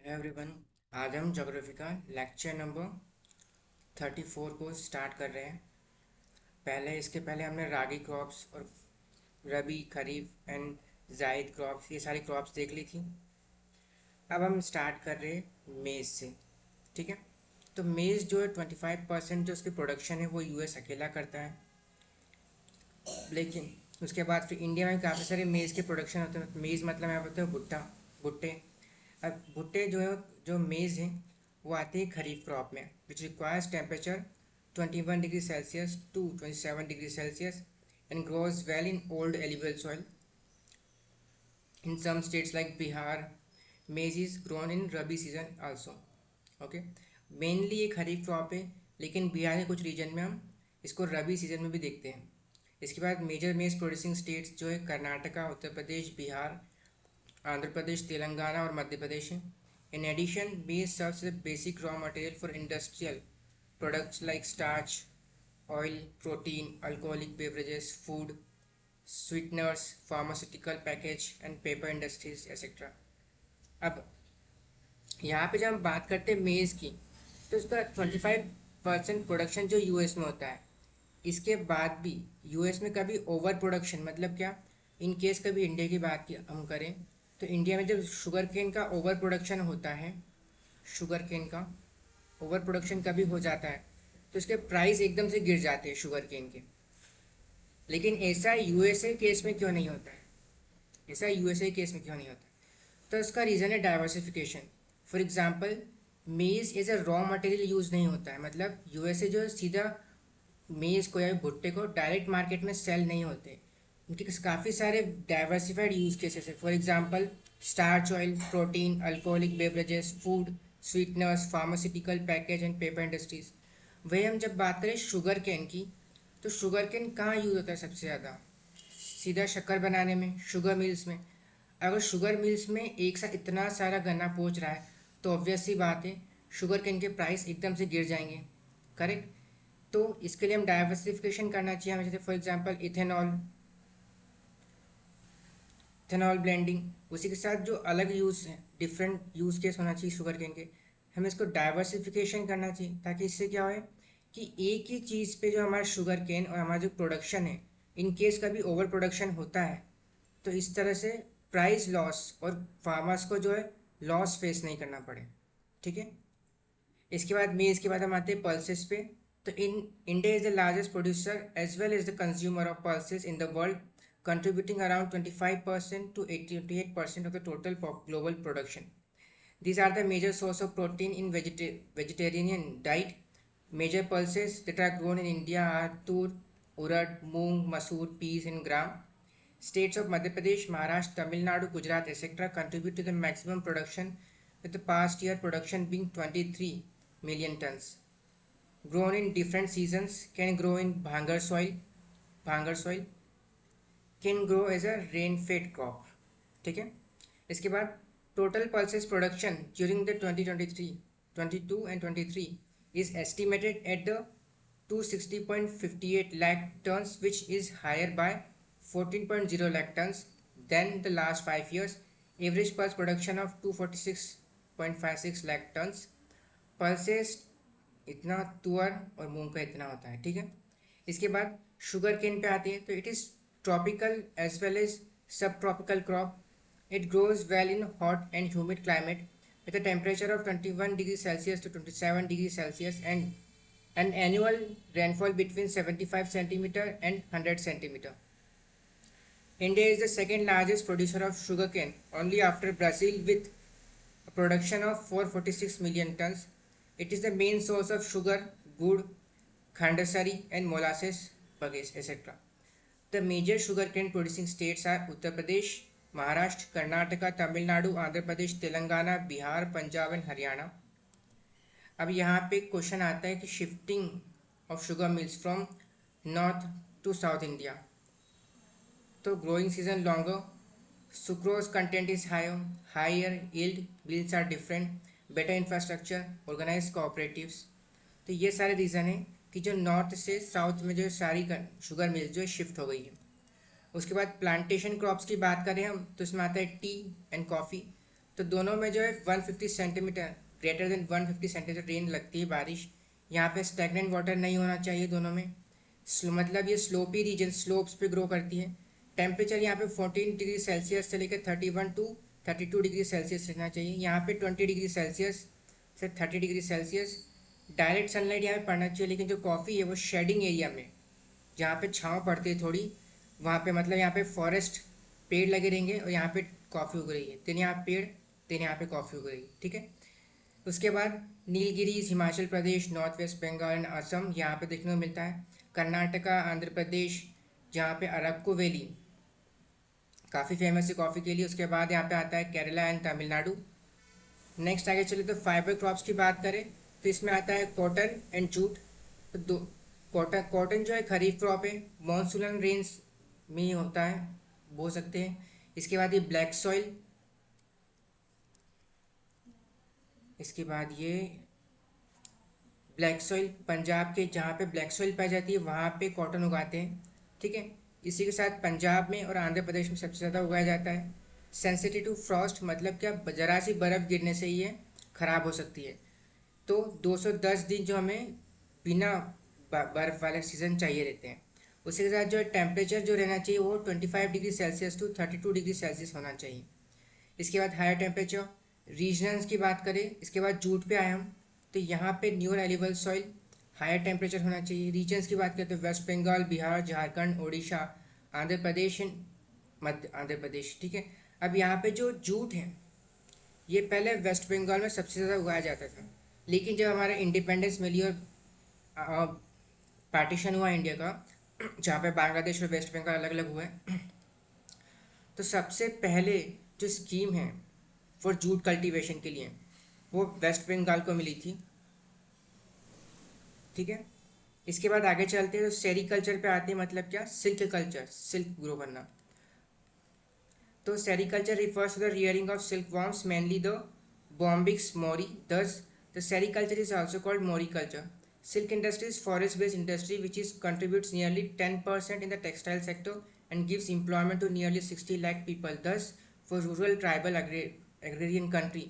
Everyone, आज हम geography का लेक्चर नंबर 34 को स्टार्ट कर रहे हैं। इसके पहले हमने रागी क्रॉप्स और रबी, खरीफ एंड जायद क्रॉप्स, ये सारी क्रॉप्स देख ली थी। अब हम स्टार्ट कर रहे हैं मेज़ से। ठीक है, तो मेज़ जो है 25% जो उसकी प्रोडक्शन है वो यूएस अकेला करता है। लेकिन उसके बाद फिर इंडिया में काफ़ी सारे मेज़ के प्रोडक्शन होते हैं। मेज़ मतलब यहाँ बोलते हैं भुट्टा, भुट्टे। अब भुट्टे जो है, जो मेज़ हैं वो आते हैं खरीफ क्रॉप में, which requires temperature 21 degree Celsius to 27 degree Celsius and grows well in old alluvial soil. In some states like Bihar, maize is grown in rabi season also. Okay, mainly ये खरीफ क्रॉप है, लेकिन बिहार के कुछ रीजन में हम इसको रबी सीजन में भी देखते हैं। इसके बाद मेजर मेज प्रोड्यूसिंग स्टेट्स जो है कर्नाटका, उत्तर प्रदेश, बिहार, आंध्र प्रदेश, तेलंगाना और मध्य प्रदेश है। In addition, maize serves as a basic raw material for industrial products like starch, oil, protein, alcoholic beverages, food, sweeteners, pharmaceutical package and paper industries etc. अब यहाँ पे जब हम बात करते हैं मेज़ की, तो इसका 25% प्रोडक्शन जो यूएस में होता है। इसके बाद भी यूएस में कभी ओवर प्रोडक्शन मतलब क्या, इन केस कभी इंडिया की बात की हम करें तो इंडिया में जब शुगर केन का ओवर प्रोडक्शन होता है, शुगर केन का ओवर प्रोडक्शन कभी हो जाता है तो इसके प्राइस एकदम से गिर जाते हैं शुगर केन के। लेकिन ऐसा यूएसए केस में क्यों नहीं होता है? ऐसा यूएसए केस में क्यों नहीं होता? तो इसका रीज़न है diversification. For example, maize as a raw material use नहीं होता है, मतलब यूएसए जो सीधा मेज़ को या भुट्टे को डायरेक्ट मार्केट में सेल नहीं होते। उनके काफ़ी सारे डाइवर्सिफाइड यूज़ केसेस है। For example, starch oil, protein, alcoholic beverages, food, sweeteners, pharmaceutical package and paper industries. वही हम जब बात करें शुगर केन की, तो शुगर केन कहाँ यूज़ होता है सबसे ज़्यादा? सीधा शक्कर बनाने में, शुगर मिल्स में। अगर शुगर मिल्स में एक साथ इतना सारा गन्ना पहुँच रहा है तो ऑब्वियस सी बात है शुगर केन के प्राइस एकदम से गिर जाएंगे। करेक्ट। तो इसके लिए हम डाइवर्सिफिकेशन करना चाहिए हमें, जैसे for example ethanol, ethanol blending. उसी के साथ जो अलग यूज़ है, डिफरेंट यूज़ केस होना चाहिए शुगर केन के। हमें इसको डाइवर्सिफिकेशन करना चाहिए ताकि इससे क्या हो कि एक ही चीज़ पे जो हमारा शुगर केन और हमारा जो प्रोडक्शन है, इन केस कभी ओवर प्रोडक्शन होता है तो इस तरह से प्राइस लॉस और फार्मर्स को जो है लॉस फेस नहीं करना पड़े। ठीक है, इसके बाद मेज़ के बाद हम आते हैं पल्सेस पे। तो India is the largest producer as well as the consumer of pulses in the world, contributing around 25% to 88% of the total global production. These are the major source of protein in vegetarian diet. Major pulses that are grown in India are tur, urad, moong, masoor, peas and gram. States of Madhya Pradesh, Maharashtra, Tamil Nadu, Gujarat, etc. contribute to the maximum production, with the past year production being 23 million tons. Grown in different seasons, can grow in bhangar soil, can grow as a rain fed crop. ठीक है, इसके बाद total pulses production during the 2023, 22 and 23 is estimated at the 260.58 lakh tons, which is higher by 14.0 lakh tons than the last 5 years. Average pulse production of 246.56 lakh tons. Pulses इतना तुअर और मूंग का इतना होता है। ठीक है, इसके बाद शुगर केन पे आती है, तो it is tropical as well as subtropical crop. It grows well in hot and humid climate with a temperature of 21 degrees Celsius to 27 degrees Celsius and an annual rainfall between 75 centimeter and 100 centimeter. India is the second largest producer of sugarcane, only after Brazil, with a production of 446 million tons. It is the main source of sugar, gur, khandasari and molasses, bagasse, etc. The major sugarcane producing states are Uttar Pradesh, Maharashtra, Karnataka, Tamil Nadu, Andhra Pradesh, Telangana, Bihar, Punjab and Haryana. अब यहाँ पे question आता है कि shifting of sugar mills from north to south India. तो growing season longer, sucrose content is higher yield, mills are different, better infrastructure, organise cooperatives. तो ये सारे रीज़न है कि जो नॉर्थ से साउथ में जो सारी शुगर मिल्स जो शिफ्ट हो गई है। उसके बाद प्लांटेशन क्रॉप्स की बात करें हम, तो इसमें आता है टी एंड कॉफ़ी। तो दोनों में जो है 150 centimetre, greater than 150 centimetre rain लगती है, बारिश। यहाँ पे स्टैगनेंट वाटर नहीं होना चाहिए दोनों में। मतलब ये स्लोपी रीजन, स्लोप्स पे ग्रो करती है। टेम्परेचर यहाँ पे 14 डिग्री सेल्सियस से लेकर 31 टू 32 डिग्री सेल्सियस रहना चाहिए। यहाँ पे 20 डिग्री सेल्सियस से 30 डिग्री सेल्सियस। डायरेक्ट सनलाइट यहाँ पे पड़ना चाहिए, लेकिन जो कॉफ़ी है वो शेडिंग एरिया में, जहाँ पे छाँव पड़ती है थोड़ी, वहाँ पे मतलब यहाँ पे फॉरेस्ट पेड़ लगे रहेंगे और यहाँ पे कॉफ़ी उग रही है, दिन यहाँ पेड़, दिन यहाँ पे कॉफ़ी उग रही है, ठीक है। उसके बाद Nilgiris, Himachal Pradesh, north west Bengal and Assam यहाँ पे देखने को मिलता है। कर्नाटका, आंध्र प्रदेश, जहाँ पे अरक्कू वैली काफ़ी फेमस है कॉफ़ी के लिए। उसके बाद यहाँ पे आता है केरला एंड तमिलनाडु। नेक्स्ट आगे चले तो फाइबर क्रॉप्स की बात करें तो इसमें आता है कॉटन एंड जूट। तो दो, कॉटन जो है खरीफ क्रॉप है, मानसून रेंज में ही होता है, बो सकते हैं। इसके बाद ये ब्लैक सॉइल, इसके बाद ये ब्लैक सॉइल, पंजाब के जहाँ पे ब्लैक सॉइल पाई जाती है वहाँ पे कॉटन उगाते हैं, ठीक है। इसी के साथ पंजाब में और आंध्र प्रदेश में सबसे ज़्यादा उगाया जाता है। सेंसिटिव टू फ्रॉस्ट, मतलब क्या, ज़रा सी बर्फ़ गिरने से ये ख़राब हो सकती है। तो 210 दिन जो हमें बिना बर्फ़ वाले सीज़न चाहिए रहते हैं। उसी के साथ जो टेम्परेचर जो रहना चाहिए वो 25 degree Celsius to 32 degree Celsius होना चाहिए। इसके बाद हायर टेम्परेचर। रीजनल्स की बात करें, इसके बाद जूट पे आए हम, तो यहाँ पे new alluvial soil, higher temperature होना चाहिए। रीजन्स की बात करें तो वेस्ट बंगाल, बिहार, झारखंड, उड़ीसा, आंध्र प्रदेश, मध्य आंध्र प्रदेश, ठीक है। अब यहाँ पे जो जूट है ये पहले वेस्ट बंगाल में सबसे ज़्यादा उगाया जाता था, लेकिन जब हमारा इंडिपेंडेंस मिली और पार्टीशन हुआ इंडिया का, जहाँ पे बांग्लादेश और वेस्ट बंगाल अलग अलग हुए, तो सबसे पहले जो स्कीम है फॉर जूट कल्टीवेशन के लिए वो वेस्ट बंगाल को मिली थी, ठीक है। इसके बाद आगे चलते हैं तो सेरीकल्चर पे आते हैं, मतलब क्या, सिल्क कल्चर, सिल्क ग्रो करना। तो sericulture refers to the rearing of silk worms, mainly the bombyx mori, thus the sericulture is also called moriculture. Silk industry is forest-based industry which is contributes nearly 10% in the textile sector and gives employment to nearly 60 lakh people. Thus, for rural, tribal, agrarian country,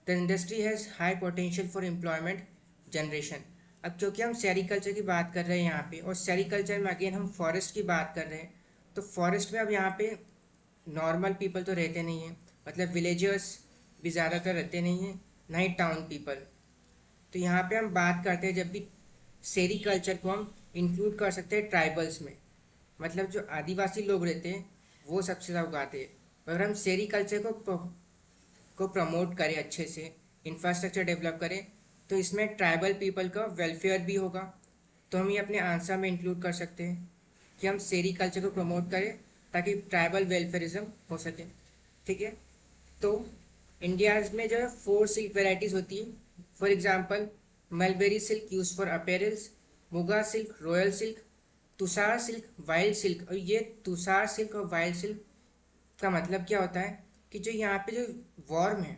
the industry has high potential for employment generation. अब क्योंकि हम sericulture की बात कर रहे हैं यहाँ पे, और सेरीकल्चर में अगेन हम फॉरेस्ट की बात कर रहे हैं, तो फॉरेस्ट में अब यहाँ पे नॉर्मल पीपल तो रहते नहीं हैं, मतलब विलेजर्स भी ज़्यादातर रहते नहीं हैं, ना ही टाउन पीपल। तो यहाँ पे हम बात करते हैं, जब भी सेरीकल्चर को हम इंक्लूड कर सकते हैं ट्राइबल्स में, मतलब जो आदिवासी लोग रहते हैं वो सबसे ज़्यादा उगाते हैं। अगर हम सेरीकल्चर को प्रमोट करें, अच्छे से इंफ्रास्ट्रक्चर डेवलप करें, तो इसमें ट्राइबल पीपल का वेलफेयर भी होगा। तो हम ये अपने आंसर में इंक्लूड कर सकते हैं कि हम सेरीकल्चर को प्रमोट करें ताकि ट्राइबल वेलफेयरिज्म हो सके, ठीक है। तो इंडिया में जो है 4 सिल्क वेराइटीज़ होती है। For example, mulberry silk use for apparels, muga silk, royal silk, Tushar silk, wild silk. और ये तुषार सिल्क और वाइल्ड सिल्क का मतलब क्या होता है कि जो यहाँ पे जो वॉर्म है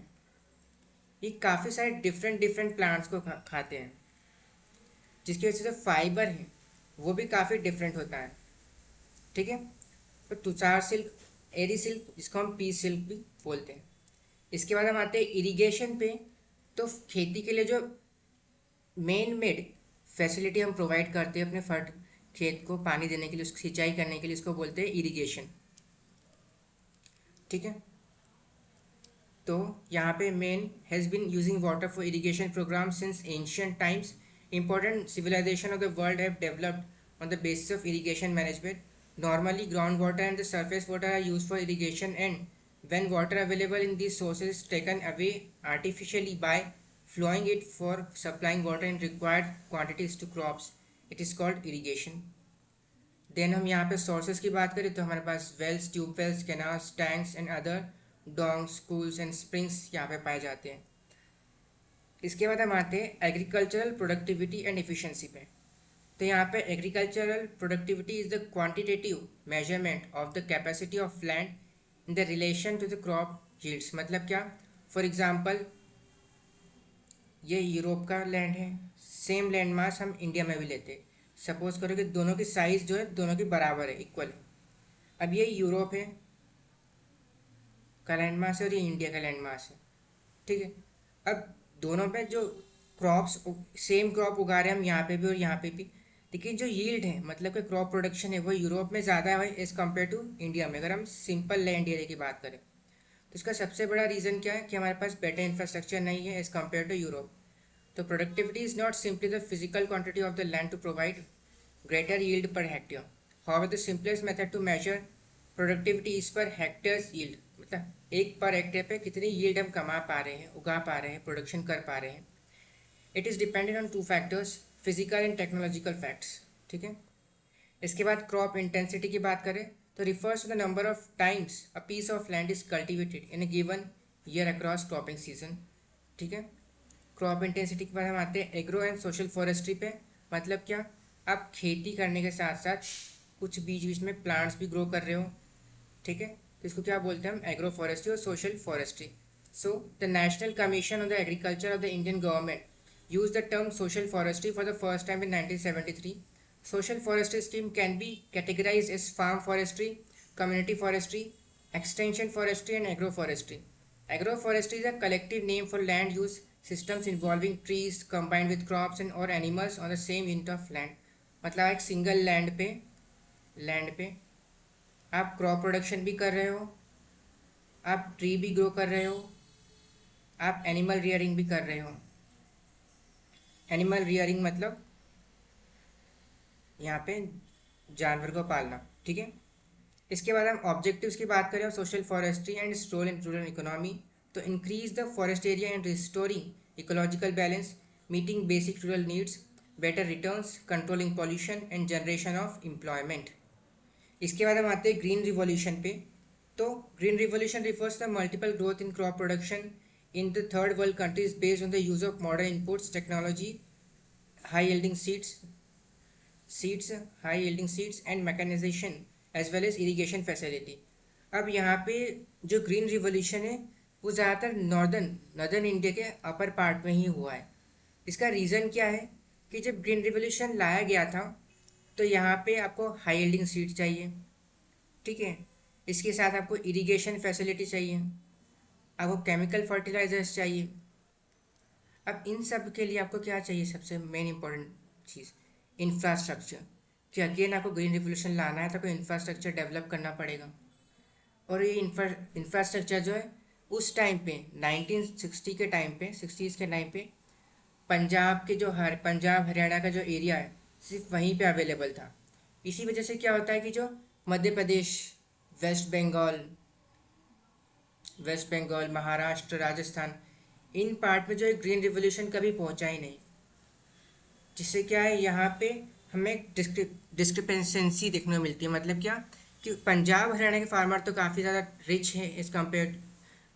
ये काफ़ी सारे डिफरेंट डिफरेंट प्लांट्स को खाते हैं, जिसकी वजह से जो फाइबर है वो भी काफ़ी डिफरेंट होता है, ठीक है। तो तुषार सिल्क, एरी सिल्क, जिसको हम पीस सिल्क भी बोलते हैं। इसके बाद हम आते हैं इरिगेशन पे। तो खेती के लिए जो मेन मेड फैसिलिटी हम प्रोवाइड करते हैं अपने खेत को पानी देने के लिए, उसकी सिंचाई करने के लिए, उसको बोलते हैं इरिगेशन, ठीक है। तो यहाँ पे man has been using water for irrigation programme since ancient times. Important civilisation of the world have developed on the basis of irrigation management. Normally, groundwater and the surface water are used for irrigation, and when water available in these sources is taken away artificially by flowing it for supplying water in required quantities to crops, it is called irrigation. Then हम यहाँ पे sources की बात करें तो हमारे पास wells, tube wells, canals, tanks and other dongs, schools and springs यहाँ पे पाए जाते हैं। इसके बाद हम आते हैं एग्रीकल्चरल प्रोडक्टिविटी एंड एफिशिएंसी पे। तो यहाँ पे agricultural productivity is the quantitative measurement of the capacity of land in the relation to the crop yields. मतलब क्या, फॉर एग्जांपल ये यूरोप का लैंड है, सेम लैंड मास हम इंडिया में भी लेते हैं। सपोज करो कि दोनों की साइज जो है दोनों की बराबर है, इक्वल है। अब ये यूरोप है का लैंड मास है और ये इंडिया का लैंड मास है, ठीक है। अब दोनों पे जो क्रॉप्स, सेम क्रॉप उगा रहे हैं हम यहाँ पे भी और यहाँ पे भी, लेकिन जो यील्ड है मतलब कि क्रॉप प्रोडक्शन है वो यूरोप में ज़्यादा है एज़ कम्पेयर टू इंडिया में, अगर हम सिंपल लैंड एरिया की बात करें। तो इसका सबसे बड़ा रीज़न क्या है कि हमारे पास बेटर इंफ्रास्ट्रक्चर नहीं है एज़ कम्पेयर टू यूरोप। तो productivity is not simply the physical quantity of the land to provide greater yield per hectare. However, the simplest method to measure productivity is per hectare's yield. मतलब एक per hectare पे कितनी yield हम कमा पा रहे हैं, उगा पा रहे हैं, प्रोडक्शन कर पा रहे हैं। It is dependent on two factors, physical and technological facts. ठीक है। इसके बाद क्रॉप इंटेंसिटी की बात करें तो refers to the number of times a piece of land is cultivated in a given year across cropping season. ठीक है। क्रॉप इंटेंसिटी के बाद हम आते हैं एग्रो एंड सोशल फॉरेस्ट्री पे। मतलब क्या, आप खेती करने के साथ साथ कुछ बीच बीच में प्लांट्स भी ग्रो कर रहे हो। ठीक है। तो इसको क्या बोलते हैं हम, एग्रो फॉरेस्ट्री और social forestry. So the national commission on the agriculture of the Indian government use the term social forestry for the first time in 1973. Social forestry scheme can be categorized as farm forestry, community forestry, extension forestry and agroforestry. Agroforestry is a collective name for land use systems involving trees combined with crops and or animals on the same unit of land. मतलब एक single land पे आप crop production भी कर रहे हो, आप tree भी ग्रो कर रहे हो, आप एनिमल रियरिंग भी कर रहे हो। एनिमल रियरिंग मतलब यहाँ पे जानवर को पालना। ठीक है। इसके बाद हम ऑब्जेक्टिव्स की बात करें, social forestry and its role in rural economy. तो increase the forest area and restoring ecological balance, meeting basic rural needs, better returns, controlling pollution and generation of employment. इसके बाद हम आते हैं ग्रीन रिवॉल्यूशन पे। तो green revolution refers the multiple growth in crop production in the third world countries based on the use of modern inputs, technology, high yielding high yielding seeds and mechanisation as well as irrigation facility. अब यहाँ पे जो green revolution है वो ज़्यादातर northern India के upper part में ही हुआ है। इसका रीज़न क्या है कि जब ग्रीन रिवॉल्यूशन लाया गया था तो यहाँ पे आपको हाई यील्डिंग सीड्स चाहिए। ठीक है। इसके साथ आपको इरीगेशन फैसिलिटी चाहिए, आपको केमिकल फर्टिलाइजर्स चाहिए। अब इन सब के लिए आपको क्या चाहिए, सबसे मेन इंपॉर्टेंट चीज़ इंफ्रास्ट्रक्चर। कि अगेन आपको ग्रीन रिवोल्यूशन लाना है तो आपको इंफ्रास्ट्रक्चर डेवलप करना पड़ेगा। और ये इंफ्रास्ट्रक्चर जो है उस टाइम पे 1960 के टाइम पे, 60s के टाइम पे पंजाब हरियाणा का जो एरिया है सिर्फ वहीं पे अवेलेबल था। इसी वजह से क्या होता है कि जो मध्य प्रदेश, वेस्ट बंगाल, महाराष्ट्र, राजस्थान, इन पार्ट में जो है ग्रीन रिवोल्यूशन कभी पहुंचा ही नहीं। जिससे क्या है, यहाँ पे हमें डिस्क्रिपेंसी देखने को मिलती है। मतलब क्या कि पंजाब हरियाणा के फार्मर तो काफ़ी ज़्यादा रिच है एज़ कम्पेयर,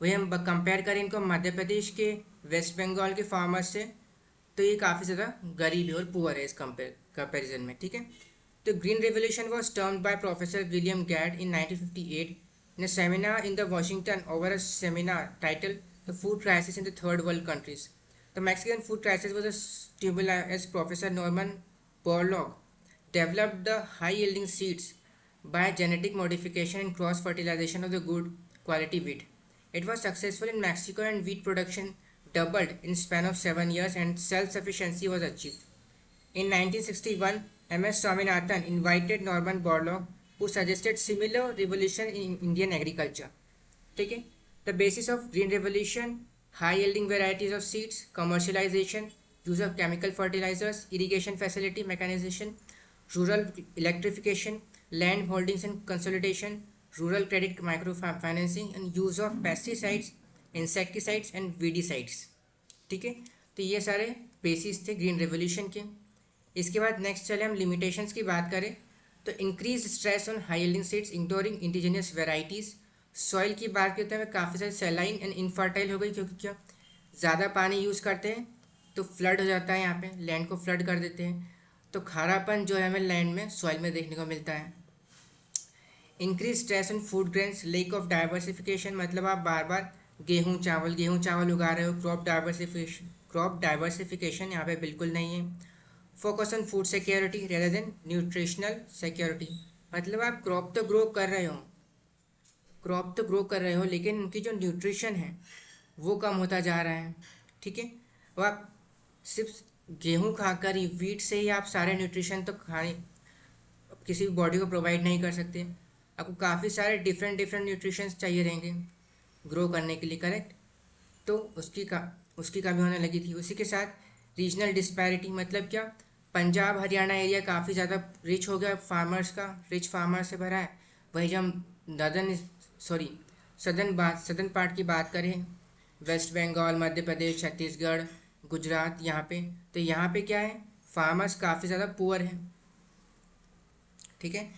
वही हम कंपेयर करें इनको मध्य प्रदेश के, वेस्ट बंगाल के फार्मर्स से, तो ये काफ़ी ज़्यादा गरीब है और पुअर है इस कंपेरिजन में। ठीक है। तो green revolution was termed by professor William guide in 1958 in a seminar in the Washington over a seminar titled The Food Crisis in the Third World Countries. The Mexican food crisis was a stimuli as Professor Norman Borlaug developed the high-yielding seeds by genetic modification and cross-fertilization of the good quality wheat. It was successful in Mexico and wheat production doubled in span of 7 years and self-sufficiency was achieved. In 1961, M.S. Swaminathan invited Norman Borlaug who suggested similar revolution in Indian agriculture. ठीक है। The basis of green revolution, high yielding varieties of seeds, commercialization, use of chemical fertilizers, irrigation facility mechanization, rural electrification, land holdings and consolidation, rural credit microfinancing and use of pesticides, insecticides and weedicides। ठीक है। तो ये सारे basis थे green revolution के। इसके बाद next चले हम लिमिटेशंस की बात करें तो increase stress on high yielding seeds ignoring indigenous varieties. Soil की बात करते हैं काफ़ी सारी सेलाइन एंड इनफर्टाइल हो गई, क्योंकि क्या ज़्यादा पानी यूज़ करते हैं तो फ्लड हो जाता है, यहाँ पे लैंड को फ्लड कर देते हैं, तो खारापन जो है हमें लैंड में सॉइल में देखने को मिलता है। Increase stress on food grains, lake of diversification, मतलब आप बार बार गेहूँ चावल उगा रहे हो, क्रॉप डाइवर्सिफिकेशन यहाँ पे बिल्कुल नहीं है। Focus on food security rather than nutritional security, मतलब आप क्रॉप तो ग्रो कर रहे हो लेकिन उनकी जो न्यूट्रिशन है वो कम होता जा रहा है। ठीक है, और आप सिर्फ गेहूँ खाकर ही, वीट से ही आप सारे न्यूट्रिशन तो खाने किसी भी बॉडी को प्रोवाइड नहीं कर सकते। आपको काफ़ी सारे डिफरेंट डिफरेंट न्यूट्रिशंस चाहिए रहेंगे ग्रो करने के लिए, करेक्ट। तो उसकी कमी होने लगी थी। उसी के साथ रीजनल डिस्पैरिटी, मतलब क्या, पंजाब हरियाणा एरिया काफ़ी ज़्यादा रिच हो गया, फार्मर्स का, रिच फार्मर से भरा है। वही जब हम नदर्न सॉरी सदर्न पार्ट की बात करें, वेस्ट बंगाल, मध्य प्रदेश, छत्तीसगढ़, गुजरात, यहाँ पे, तो यहाँ पे क्या है, फार्मर्स काफ़ी ज़्यादा पुअर हैं। ठीक है,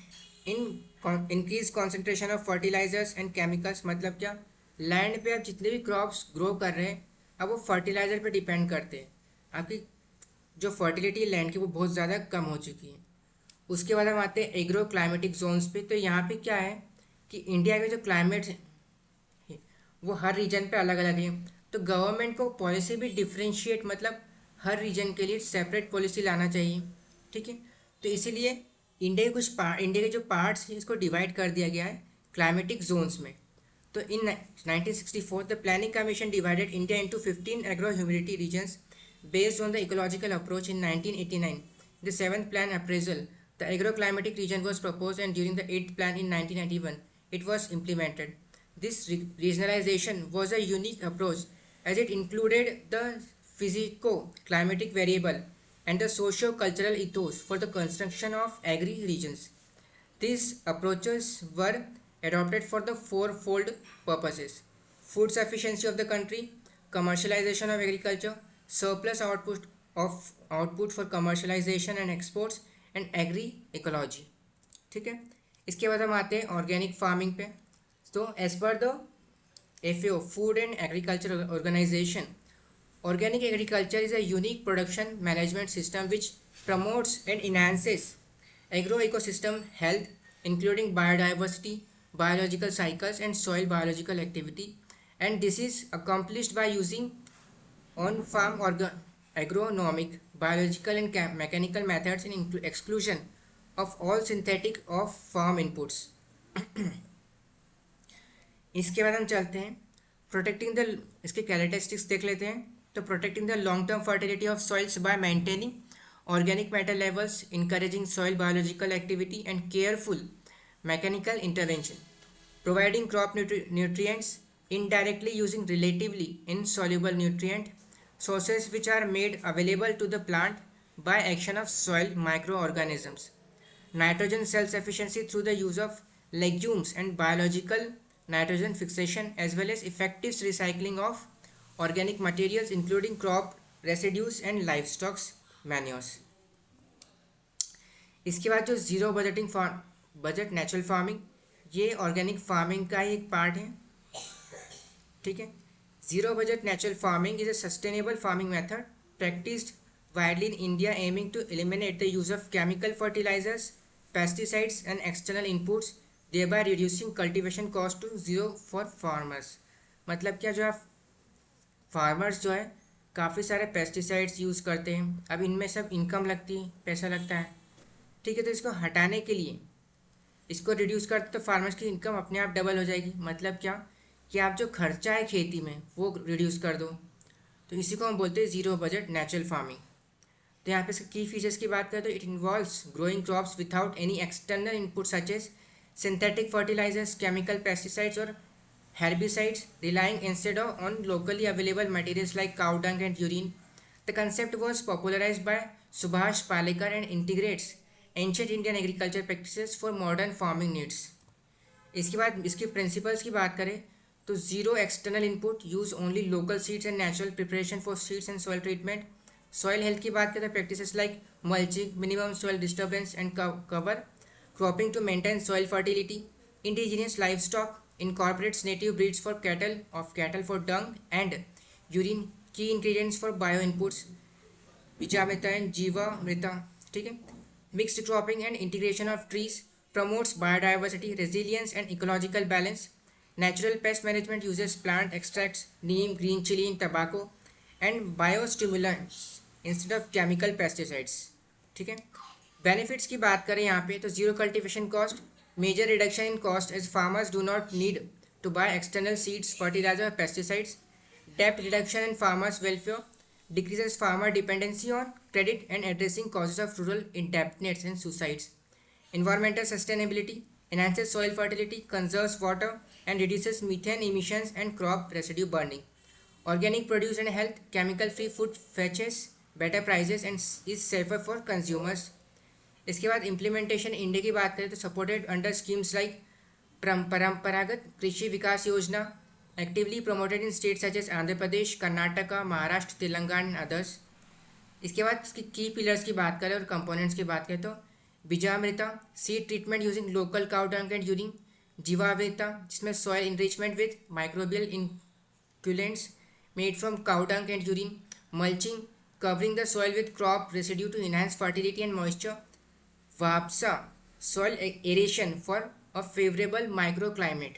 in increase concentration of fertilisers and chemicals, मतलब क्या, लैंड पे आप जितने भी क्रॉप्स ग्रो कर रहे हैं अब वो फर्टिलाइजर पे डिपेंड करते हैं। आपकी जो फर्टिलिटी है लैंड की वो बहुत ज़्यादा कम हो चुकी है। उसके बाद हम आते हैं एग्रो क्लाइमेटिक जोन्स पे। तो यहाँ पे क्या है कि इंडिया के जो क्लाइमेट है वो हर रीजन पे अलग अलग है। तो गवर्नमेंट को पॉलिसी भी डिफ्रेंशिएट, मतलब हर रीजन के लिए सेपरेट पॉलिसी लाना चाहिए। ठीक है, तो इसीलिए इंडिया के जो पार्ट्स हैं इसको डिवाइड कर दिया गया है क्लाइमेटिक जोन्स में। तो in 1964 the planning commission divided India into 15 agro humidity regions based on the ecological approach. In 1989, the 7th plan appraisal, the agroclimatic region was proposed, and during the 8th plan in 1991, it was implemented. This regionalization was a unique approach as it included the physico-climatic variable and the socio-cultural ethos for the construction of agri-regions. These approaches were adopted for the fourfold purposes: food sufficiency of the country, commercialization of agriculture, surplus output for commercialization and exports, and agri ecology. ठीक है, इसके बाद हम आते हैं organic farming पे। तो as per the FAO, food and agriculture organisation, organic agriculture is a unique production management system which promotes and enhances agro-ecosystem health, including biodiversity, biological cycles, and soil biological activity. And this is accomplished by using on-farm agronomic, biological, and mechanical methods in exclusion of all synthetic of farm inputs. इसके बाद हम चलते हैं protecting the, इसके characteristics देख लेते हैं। तो protecting the long term fertility of soils bye maintaining organic matter levels, encouraging soil biological activity, and careful mechanical intervention, providing crop nutrients indirectly using relatively insoluble nutrient sources which are made available to the plant by action of soil microorganisms, nitrogen self-sufficiency through the use of legumes and biological nitrogen fixation, as well as effective recycling of organic materials including crop residues and livestock manures. इसके बाद जो zero budget natural farming, ये organic farming का ही एक part है। ठीक है, zero budget natural farming is a sustainable farming method practiced widely in India, aiming to eliminate the use of chemical fertilizers, pesticides, and external inputs, thereby reducing cultivation cost to zero for farmers। मतलब क्या, जो आप farmers जो है काफ़ी सारे pesticides use करते हैं, अब इनमें सब इनकम लगती है, पैसा लगता है। ठीक है, तो इसको हटाने के लिए, इसको रिड्यूस करते तो फार्मर्स की इनकम अपने आप डबल हो जाएगी। मतलब क्या कि आप जो खर्चा है खेती में वो रिड्यूस कर दो, तो इसी को हम बोलते हैं ज़ीरो बजट नेचुरल फार्मिंग। तो यहाँ पे इसके की फीचर्स की बात करें तो it involves growing crops without any external input such as synthetic fertilisers, chemical pesticides और herbicides, relying instead on locally available materials like cow dung and urine. The concept was popularized by Subhash Palekar and integrates ancient Indian agriculture practices for modern farming needs. इसके बाद इसके principles की बात करें तो zero external input, use only local seeds and natural preparation for seeds and soil treatment. Soil health की बात करें तो practices like mulching, minimum soil disturbance and cover cropping to maintain soil fertility. Indigenous livestock incorporates native breeds for cattle for dung and urine, key ingredients for bio inputs Vijamithan, Jeevamrita। ठीक है, mixed cropping and integration of trees promotes biodiversity, resilience and ecological balance। Natural pest management uses plant extracts, neem, green chili and tobacco and biostimulants instead of chemical pesticides। ठीक है, benefits की बात करें यहाँ पे तो zero cultivation cost, major reduction in cost as farmers do not need to buy external seeds, fertilizer or pesticides, Debt reduction and farmers' welfare decreases farmer dependency on credit and addressing causes of rural indebtedness and suicides. Environmental sustainability enhances soil fertility, conserves water, and reduces methane emissions and crop residue burning. Organic produce and health, chemical-free food fetches better prices and is safer for consumers. इसके बाद implementation India की बात करें तो supported under schemes like परंपरागत Krishi Vikas Yojana actively promoted in state such as Andhra Pradesh, Karnataka, Maharashtra, Telangana and others. इसके बाद इसकी की पिलर्स की बात करें और कंपोनेंट्स की बात करें तो Beejamrita seed treatment using local cow dung and urine, Jeevamrita जिसमें soil enrichment with microbial inoculants made from cow dung and urine, mulching covering the soil with crop residue to enhance fertility and moisture, वापसा soil aeration for a favorable microclimate.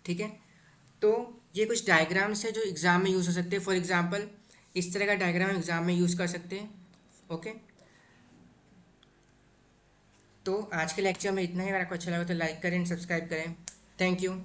ठीक है, तो ये कुछ diagrams है जो exam में use हो सकते हैं. फॉर एग्जांपल इस तरह का डायग्राम एग्जाम में यूज़ कर सकते हैं. ओके, तो आज के लेक्चर में इतना ही. अगर आपको अच्छा लगा तो लाइक करें, सब्सक्राइब करें. Thank you.